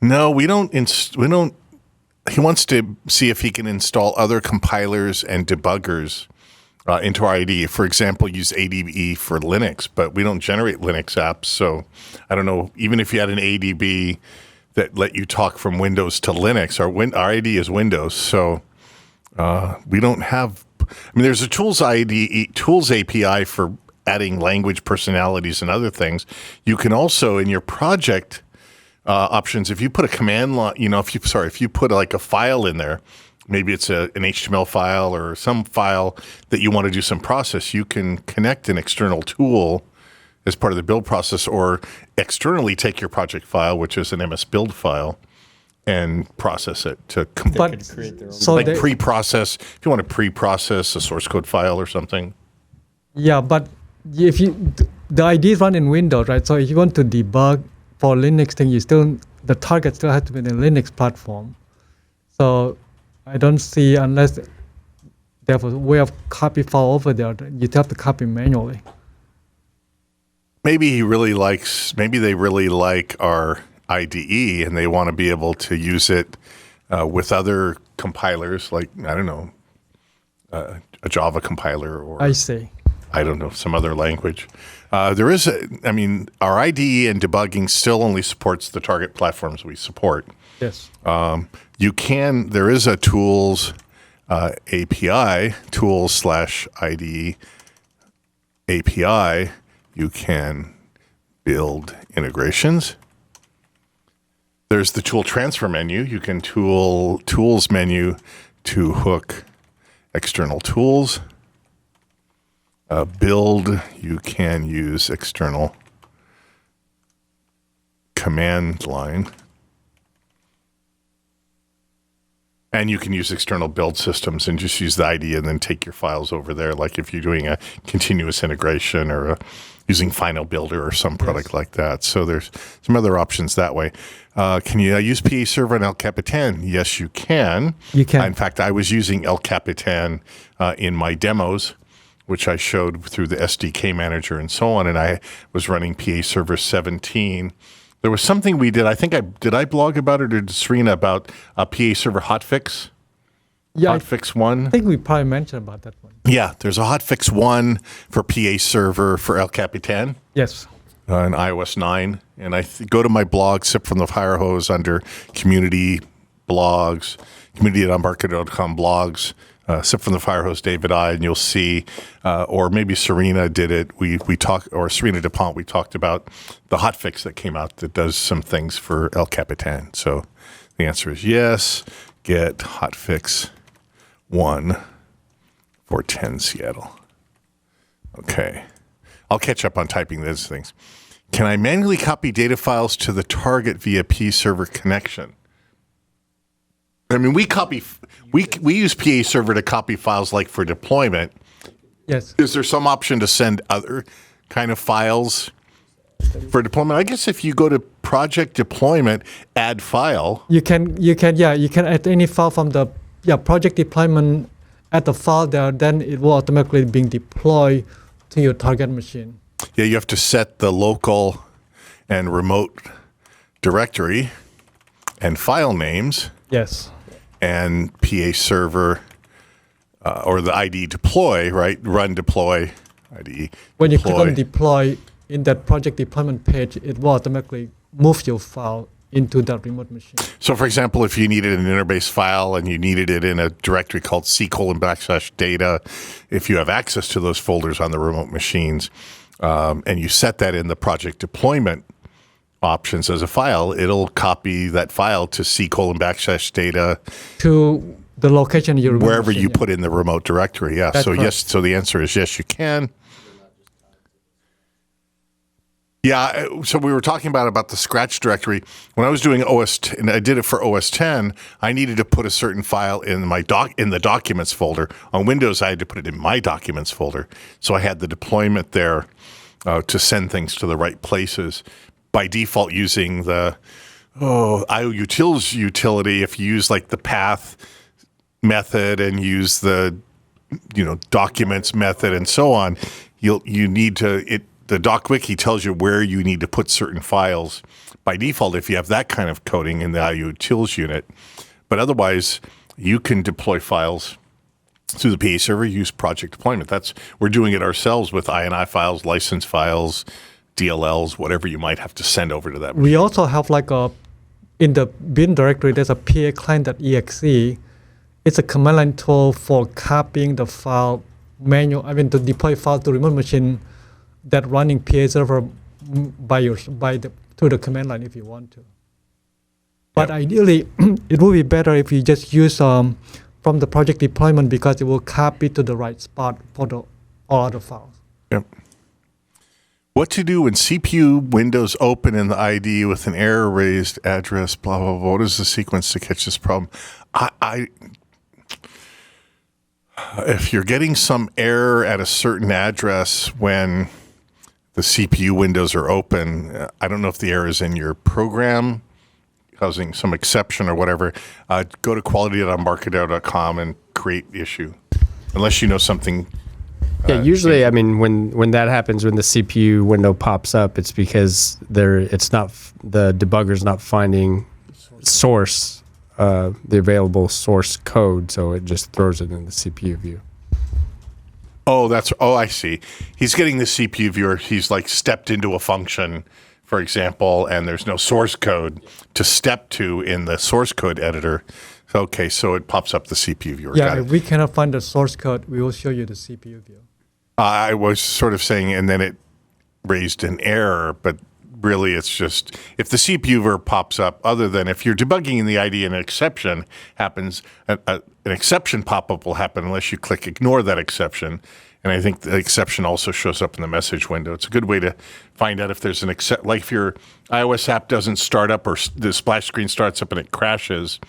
No, we don't. He wants to see if he can install other compilers and debuggers into our IDE. For example, use ADB for Linux, but we don't generate Linux apps. So I don't know. Even if you had an ADB that let you talk from Windows to Linux, our IDE is Windows. So we don't have. I mean, there's a tools API for adding language personalities and other things. You can also in your project. Options. If you put a command line, if you put like a file in there, maybe it's an HTML file or some file that you want to do some process, you can connect an external tool as part of the build process, or externally take your project file, which is an MS build file, and process it to pre-process. If you want to pre-process a source code file or something. Yeah, but if the IDE run in Windows, right? So if you want to debug for Linux thing, the target still has to be the Linux platform. So I don't see, unless there's a way of copy file over there, you have to copy manually. Maybe they really like our IDE and they want to be able to use it with other compilers, like, I don't know, a Java compiler or I see. I don't know, some other language. Our IDE and debugging still only supports the target platforms we support. Yes. There is a tools API, tools/IDE API. You can build integrations. There's the tool transfer menu. You can tools menu to hook external tools. Build, you can use external command line. And you can use external build systems and just use the IDE and then take your files over there, like if you're doing a continuous integration or using Final Builder or some product like that. So there's some other options that way. Can you use PAServer and El Capitan? Yes, you can. You can. In fact, I was using El Capitan in my demos, which I showed through the SDK Manager and so on, and I was running PAServer 17. There was something we did. Did I blog about it, or did Serena about a PAServer hotfix? Yeah, hotfix 1. I think we probably mentioned about that one. Yeah, there's a hotfix 1 for PAServer for El Capitan. Yes. in iOS 9. And I go to my blog, Sip from the Fire Hose, under community blogs, community.embarcadero.com blogs, Sip from the Fire Hose, David I, and you'll see, or maybe Serena did it. We talked, or Serena DuPont, we talked about the hotfix that came out that does some things for El Capitan. So the answer is yes. Get hotfix 1 for 10 Seattle. Okay. I'll catch up on typing those things. Can I manually copy data files to the target via PAServer connection? I mean, we use PAServer to copy files like for deployment. Yes. Is there some option to send other kind of files for deployment? I guess if you go to project deployment, add file. You can add any file from the project deployment, add the file there, then it will automatically be deployed to your target machine. Yeah, you have to set the local and remote directory and file names. Yes. And PAServer or the IDE deploy, right? Run deploy IDE. When you click on deploy in that project deployment page, it will automatically move your file into that remote machine. So, for example, if you needed an interbase file and you needed it in a directory called C:\data, if you have access to those folders on the remote machines, and you set that in the project deployment options as a file, it'll copy that file to C:\data to the location you wherever you put in the remote directory. Yeah. That's so correct. yes. So the answer is yes, you can. Yeah, so we were talking about the Scratch directory. When I was doing OS, and I did it for OS 10, I needed to put a certain file in the documents folder. On Windows, I had to put it in my documents folder. So I had the deployment there to send things to the right places. By default, using the IOUtils utility, if you use like the path method and use the documents method and so on, you need to the DocWiki tells you where you need to put certain files by default if you have that kind of coding in the IOUtils unit. But otherwise, you can deploy files through the PAServer, use project deployment. We're doing it ourselves with INI files, license files, DLLs, whatever you might have to send over to that machine. We also have in the bin directory, there's a PA client.exe. It's a command line tool for copying the file to deploy file to remote machine that running PAServer through the command line if you want to. But ideally, it would be better if you just use from the project deployment because it will copy to the right spot for all other files. Yep. What to do when CPU windows open in the IDE with an error raised address, blah, blah, blah. What is the sequence to catch this problem? If you're getting some error at a certain address when the CPU windows are open, I don't know if the error is in your program causing some exception or whatever. Go to quality.embarcadero.com and create the issue, unless you know something. Yeah, usually, I mean, when that happens, when the CPU window pops up, it's because the debugger's not finding the available source code, so it just throws it in the CPU view. I see. He's getting the CPU viewer. He's like stepped into a function, for example, and there's no source code to step to in the source code editor. Okay, so it pops up the CPU viewer. Yeah, if we cannot find the source code, we will show you the CPU view. I was sort of saying, and then it raised an error, but really it's just, if the CPU viewer pops up, other than if you're debugging in the IDE and an exception happens, an exception pop-up will happen unless you click ignore that exception. And I think the exception also shows up in the message window. It's a good way to find out if there's an exception. Like if your iOS app doesn't start up or the splash screen starts up and it crashes,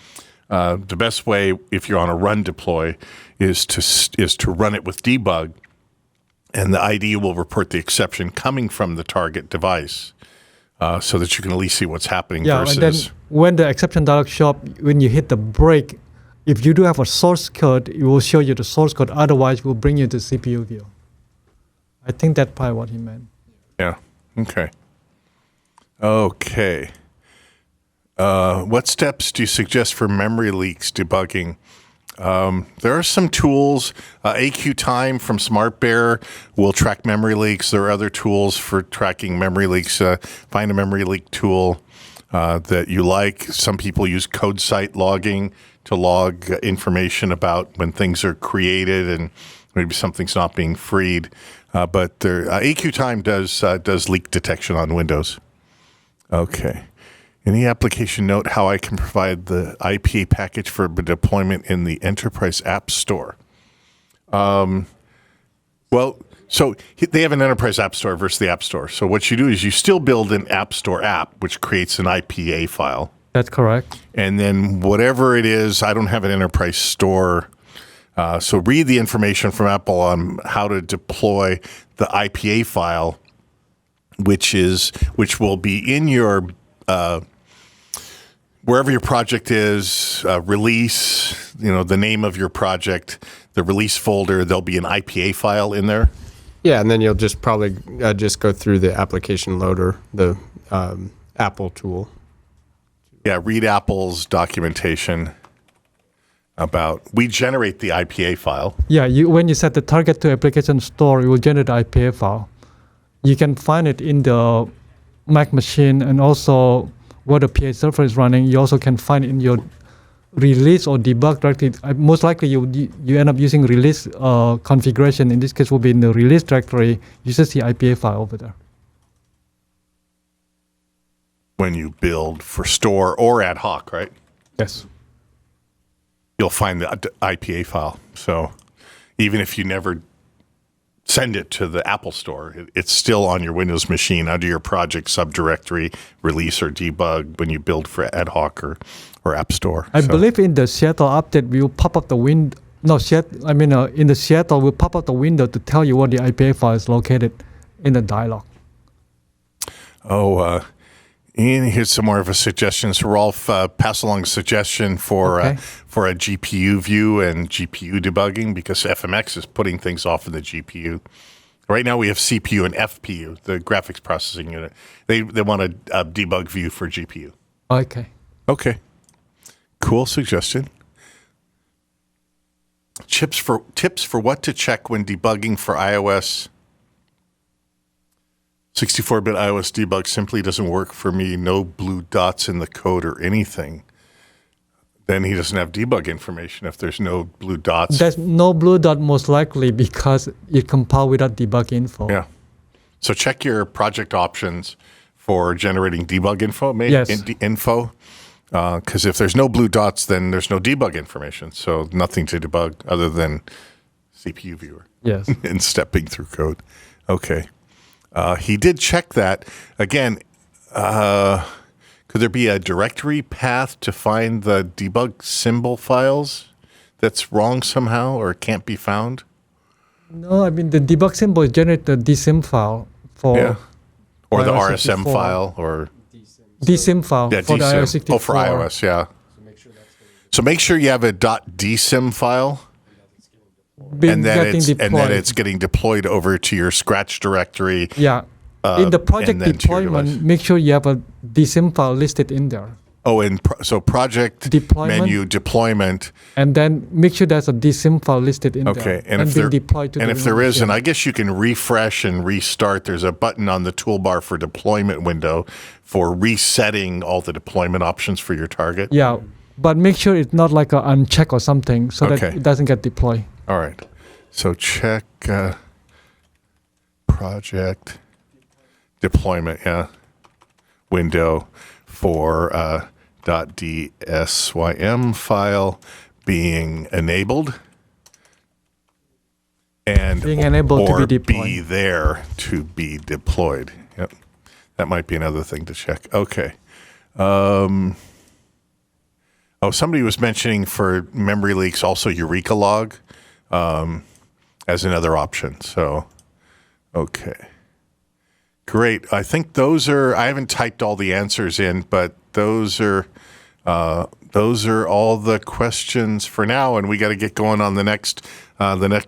the best way, if you're on a run deploy, is to run it with debug, and the IDE will report the exception coming from the target device, so that you can at least see what's happening. Versus, and then when the exception dialog shows up, when you hit the break, if you do have a source code, it will show you the source code. Otherwise, it will bring you to CPU view. I think that's probably what he meant. Yeah. Okay. Okay. What steps do you suggest for memory leaks debugging? There are some tools. AQTime from SmartBear will track memory leaks. There are other tools for tracking memory leaks. Find a memory leak tool that you like. Some people use code site logging to log information about when things are created and maybe something's not being freed. But AQTime does leak detection on Windows. Okay. Any application note how I can provide the IPA package for deployment in the Enterprise App Store? Well, so they have an Enterprise App Store versus the App Store. So what you do is you still build an App Store app, which creates an IPA file. That's correct. And then whatever it is, I don't have an Enterprise Store. So read the information from Apple on how to deploy the IPA file, which will be in your wherever your project is, release, the name of your project, the release folder, there'll be an IPA file in there. Yeah, and then you'll just probably just go through the application loader, the Apple tool. Yeah, read Apple's documentation about, we generate the IPA file. Yeah, when you set the target to application store, you will generate the IPA file. You can find it in the Mac machine, and also where the PAServer is running, you also can find it in your release or debug directory. Most likely you end up using release configuration. In this case, will be in the release directory. You should see IPA file over there. When you build for store or ad hoc, right? Yes. You'll find the IPA file. So even if you never send it to the Apple Store, it's still on your Windows machine under your project subdirectory, release or debug when you build for ad hoc or App Store. I believe in the Seattle update, we will pop up the window. No, in the Seattle, we'll pop up the window to tell you where the IPA file is located in the dialog. Ian, here's some more of a suggestion. So Rolf, pass along a suggestion for a GPU view and GPU debugging, because FMX is putting things off in the GPU. Right now we have CPU and FPU, the graphics processing unit. They want a debug view for GPU. Okay. Cool suggestion. Tips for what to check when debugging for iOS. 64-bit iOS debug simply doesn't work for me. No blue dots in the code or anything. Then he doesn't have debug information if there's no blue dots. There's no blue dot most likely because it compiled without debug info. Yeah. So check your project options for generating debug info. Because if there's no blue dots, then there's no debug information. So nothing to debug other than CPU viewer. Yes. And stepping through code. Okay. He did check that. Again, could there be a directory path to find the debug symbol files that's wrong somehow or can't be found? No, the debug symbol generates the dsym file for... Yeah. Or the RSM file or... dsym file for the iOS 64. Oh, for iOS, yeah. So make sure you have a .dsym file. And then it's getting deployed over to your Scratch directory. Yeah. In the project deployment, make sure you have a dsym file listed in there. Oh, and so project menu deployment. And then make sure there's a dsym file listed in there. Okay. And if there isn't, I guess you can refresh and restart. There's a button on the toolbar for deployment window for resetting all the deployment options for your target. Yeah. But make sure it's not like an uncheck or something so that it doesn't get deployed. All right. So check project deployment, window for .dsym file being enabled and being enabled to be deployed. Be there to be deployed. Yep. That might be another thing to check. Okay. Somebody was mentioning for memory leaks also Eureka log as another option. So, okay. Great. I think those are, I haven't typed all the answers in, but those are all the questions for now, and we got to get going on the next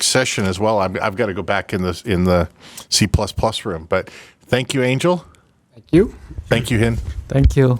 session as well. I've got to go back in the C++ room, but thank you, Angel. Thank you. Thank you, Hin. Thank you.